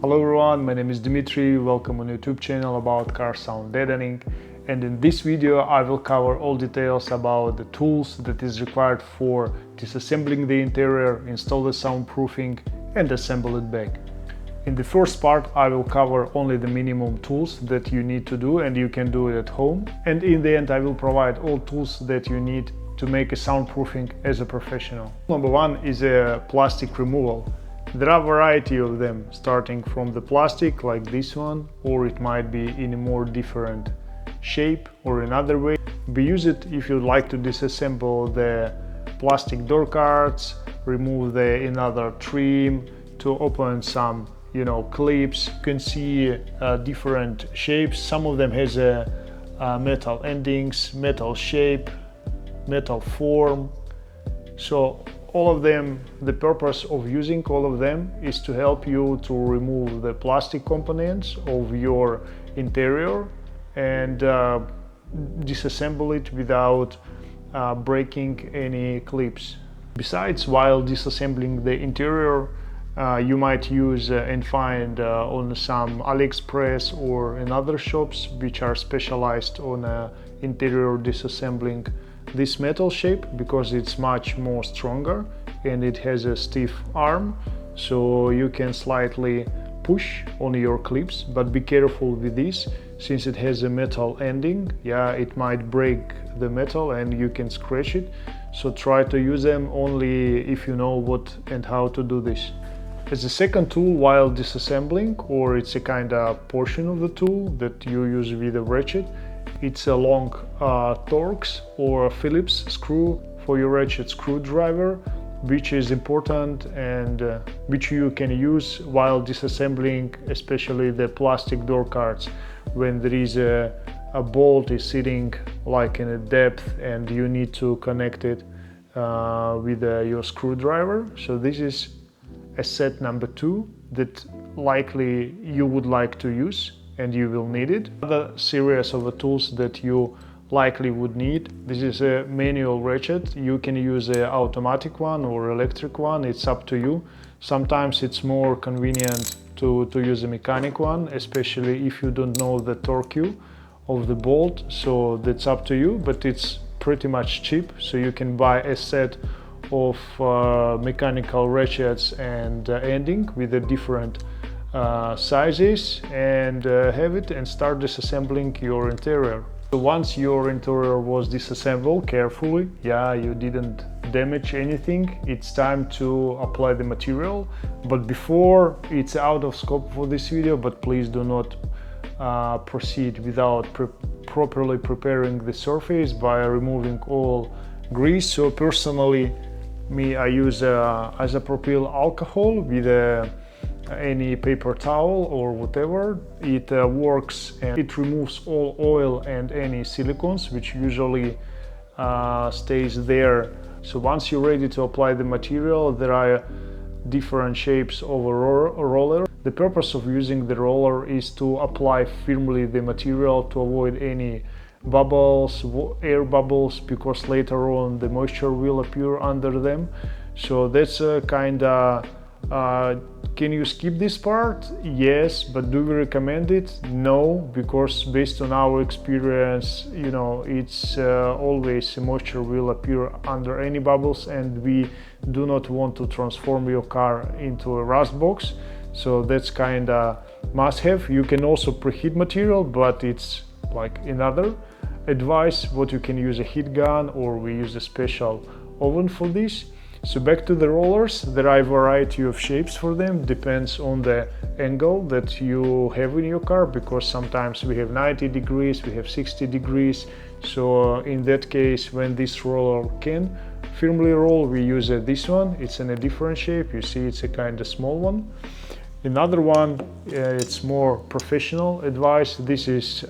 Hello everyone, my name is Dimitri. Welcome on YouTube channel about car sound deadening, and in this video I will cover all details about the tools that is required for disassembling the interior, install the soundproofing and assemble it back. In the first part I will cover only the minimum tools that you need to do and you can do it at home, and in the end I will provide all tools that you need to make a soundproofing as a professional. Number one is a plastic removal. There are a variety of them, starting from the plastic like this one, or it might be in a more different shape or another way. We use it if you'd like to disassemble the plastic door cards, remove the another trim, to open some clips. You can see different shapes. Some of them has a metal endings, metal shape, metal form. So all of them, the purpose of using all of them is to help you to remove the plastic components of your interior and disassemble it without breaking any clips. Besides, while disassembling the interior, you might use and find on some AliExpress or in other shops which are specialized on interior disassembling this metal shape, because it's much more stronger and it has a stiff arm, so you can slightly push on your clips, but be careful with this since it has a metal ending. It might break the metal and you can scratch it, so try to use them only if you know what and how to do this. As a second tool while disassembling, or it's a kind of portion of the tool that you use with a ratchet, it's a long Torx or Phillips screw for your ratchet screwdriver, which is important and which you can use while disassembling, especially the plastic door cards, when there is a bolt is sitting like in a depth and you need to connect it with your screwdriver. So this is a set number 2 that likely you would like to use and you will need it. Other series of tools that you likely would need, this is a manual ratchet. You can use an automatic one or electric one, it's up to you. Sometimes it's more convenient to use a mechanic one, especially if you don't know the torque of the bolt, so that's up to you, but it's pretty much cheap, so you can buy a set of mechanical ratchets and ending with a different sizes and have it and start disassembling your interior. So once your interior was disassembled carefully, you didn't damage anything, it's time to apply the material. But before, it's out of scope for this video, but please do not proceed without properly preparing the surface by removing all grease. So personally, I use isopropyl alcohol with any paper towel or whatever. It works and it removes all oil and any silicones which usually stays there. So once you're ready to apply the material, there are different shapes of a roller. The purpose of using the roller is to apply firmly the material to avoid any bubbles, air bubbles, because later on the moisture will appear under them. So that's a kind of can you skip this part? Yes, but do we recommend it? No, because based on our experience, it's always moisture will appear under any bubbles, and we do not want to transform your car into a rust box. So that's kind of must-have. You can also preheat material, but it's like another advice. What you can use a heat gun, or we use a special oven for this. So back to the rollers, there are a variety of shapes for them, depends on the angle that you have in your car, because sometimes we have 90 degrees, we have 60 degrees. So in that case, when this roller can firmly roll, we use this one. It's in a different shape, you see it's a kind of small one. Another one, it's more professional advice. This is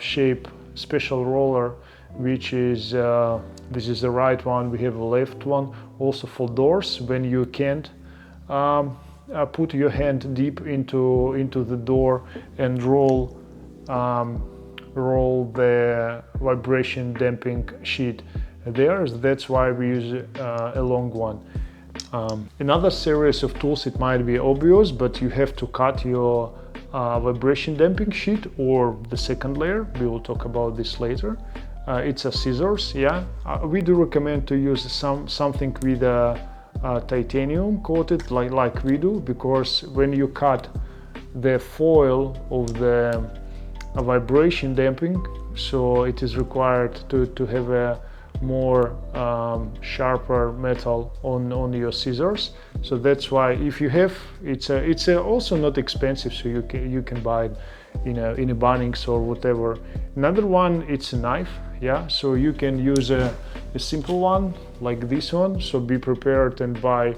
shape special roller, which is this is the right one. We have a left one also for doors, when you can't put your hand deep into the door and roll the vibration damping sheet there. That's why we use a long one. Another series of tools, it might be obvious, but you have to cut your vibration damping sheet or the second layer. We will talk about this later. It's a scissors, yeah. We do recommend to use something with titanium coated like we do, because when you cut the foil of the vibration damping, so it is required to have a more sharper metal on your scissors. So that's why, if you have, it's also not expensive, so you can buy it in a Bunnings or whatever. Another one, it's a knife, yeah. So you can use a simple one like this one. So be prepared and buy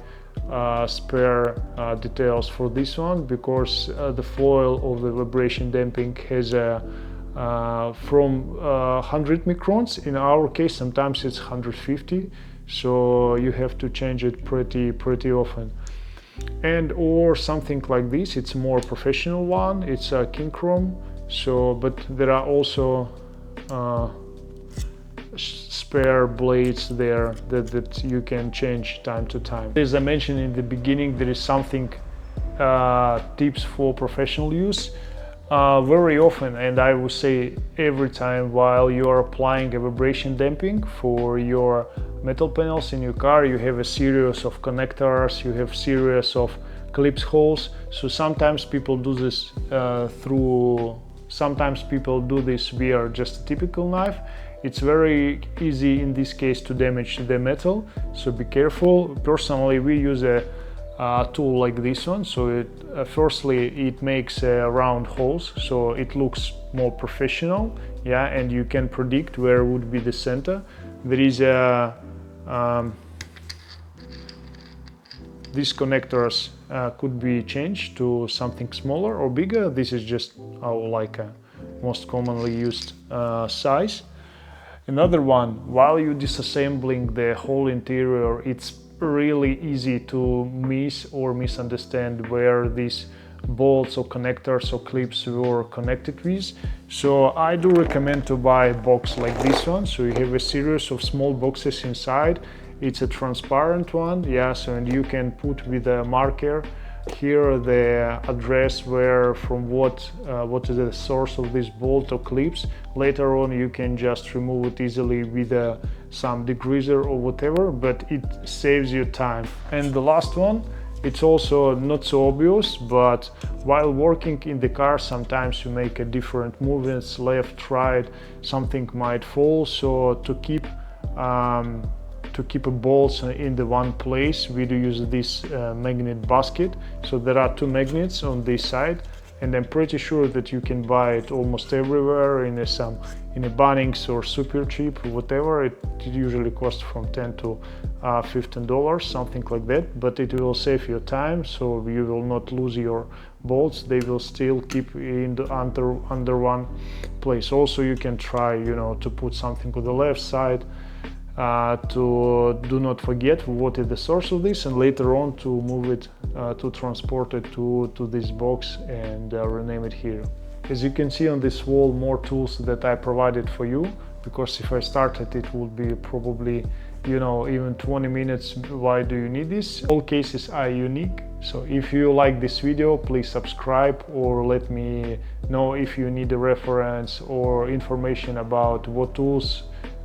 spare details for this one, because the foil of the vibration damping has a from 100 microns. In our case, sometimes it's 150, so you have to change it pretty often. And or something like this, it's a more professional one, it's a Chrome. So, but there are also spare blades there that you can change time to time. As I mentioned in the beginning, there is something tips for professional use. Very often, and I would say every time, while you are applying a vibration damping for your metal panels in your car, you have a series of connectors, you have series of clips holes. So sometimes people do this sometimes people do this via just a typical knife. It's very easy in this case to damage the metal, so be careful. Personally, we use a tool like this one. So firstly, it makes round holes, so it looks more professional, yeah, and you can predict where would be the center. There is these connectors could be changed to something smaller or bigger. This is just like a most commonly used size. Another one, while you're disassembling the whole interior, it's really easy to miss or misunderstand where these bolts or connectors or clips were connected with. So I do recommend to buy a box like this one. So you have a series of small boxes inside. It's a transparent one, yeah, so and you can put with a marker here the address where from what is the source of this bolt or clips. Later on you can just remove it easily with some degreaser or whatever, but it saves you time. And the last one, it's also not so obvious, but while working in the car, sometimes you make a different movements, left, right, something might fall. So to keep a bolts in the one place, we do use this magnet basket. So there are two magnets on this side, and I'm pretty sure that you can buy it almost everywhere in a Bunnings or super cheap, whatever. It usually costs from $10 to $15, something like that, but it will save you time, so you will not lose your bolts. They will still keep in under one place. Also, you can try, to put something on the left side, to do not forget what is the source of this, and later on to move it, to transport it to this box and rename it here. As you can see on this wall, more tools that I provided for you, because if I started, it would be probably, even 20 minutes. Why do you need this? All cases are unique. So if you like this video, please subscribe, or let me know if you need a reference or information about what tools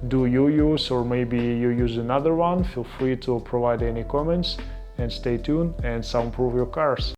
do you use, or maybe you use another one. Feel free to provide any comments, and stay tuned and soundproof your cars.